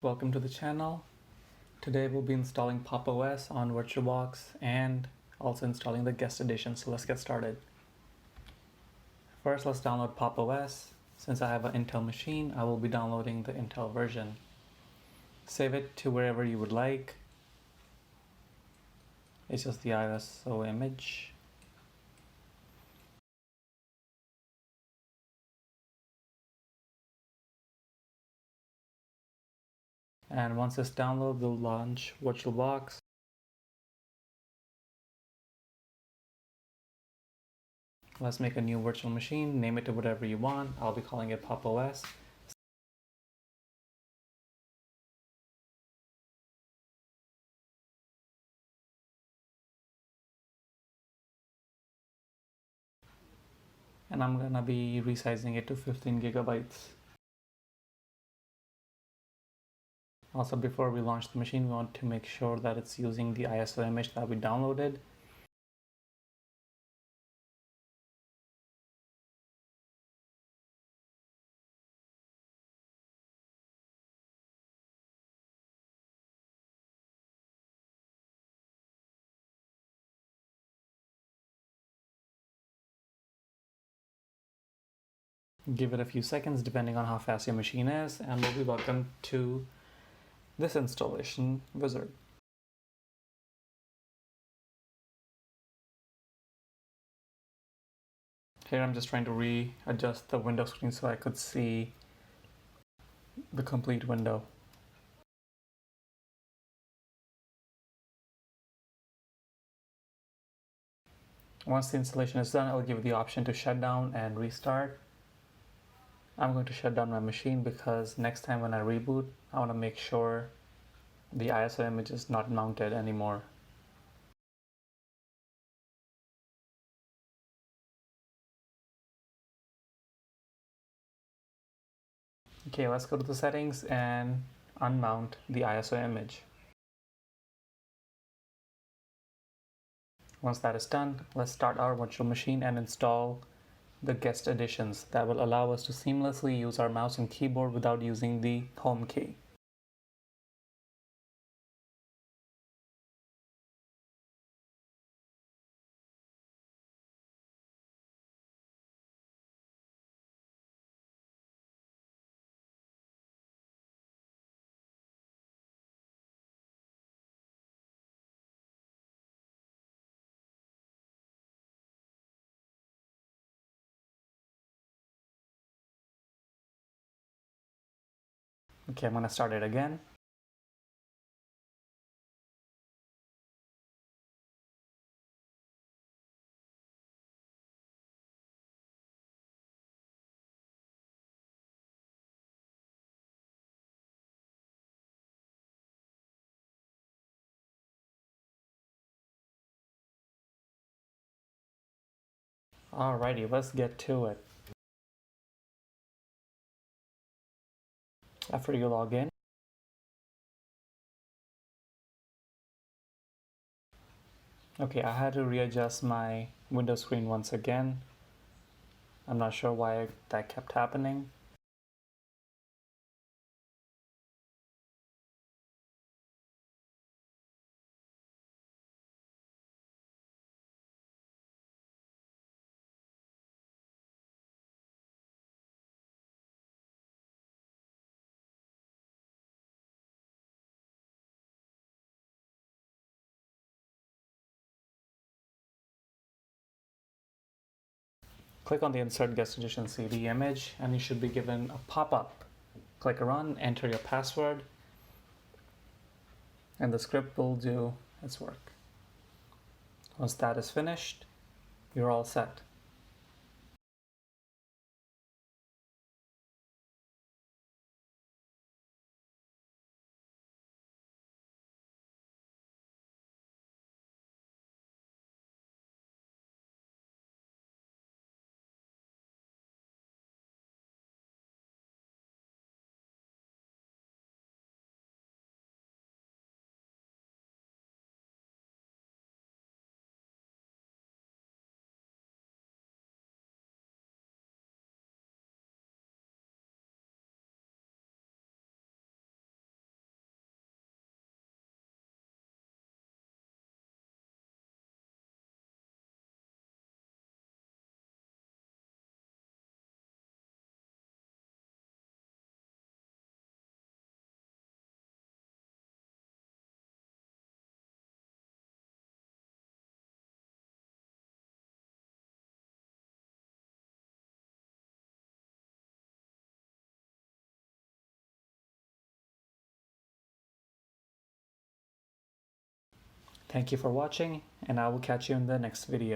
Welcome to the channel. Today we'll be installing Pop! OS on Virtualbox and also installing the guest edition, so let's get started. First, let's download Pop! OS. Since I have an Intel machine, I will be downloading the Intel version. Save it to wherever you would like. It's just the ISO image. And once it's downloaded, we'll launch Virtualbox. Let's make a new virtual machine, name it to whatever you want. I'll be calling it Pop! OS. And I'm gonna be resizing it to 15 gigabytes. Also, before we launch the machine, we want to make sure that it's using the ISO image that we downloaded. Give it a few seconds depending on how fast your machine is, and we'll be welcome to this installation wizard. Here I'm just trying to readjust the window screen so I could see the complete window. Once the installation is done, I'll give you the option to shut down and restart. I'm going to shut down my machine because next time when I reboot, I want to make sure the ISO image is not mounted anymore. Okay, let's go to the settings and unmount the ISO image. Once that is done, let's start our virtual machine and install the guest editions that will allow us to seamlessly use our mouse and keyboard without using the home key. Okay, I'm going to start it again. Alrighty, let's get to it. After you log in, okay, I had to readjust my window screen once again. I'm not sure why that kept happening. Click on the Insert Guest Edition CD image and you should be given a pop-up. Click Run, enter your password, and the script will do its work. Once that is finished, you're all set. Thank you for watching, and I will catch you in the next video.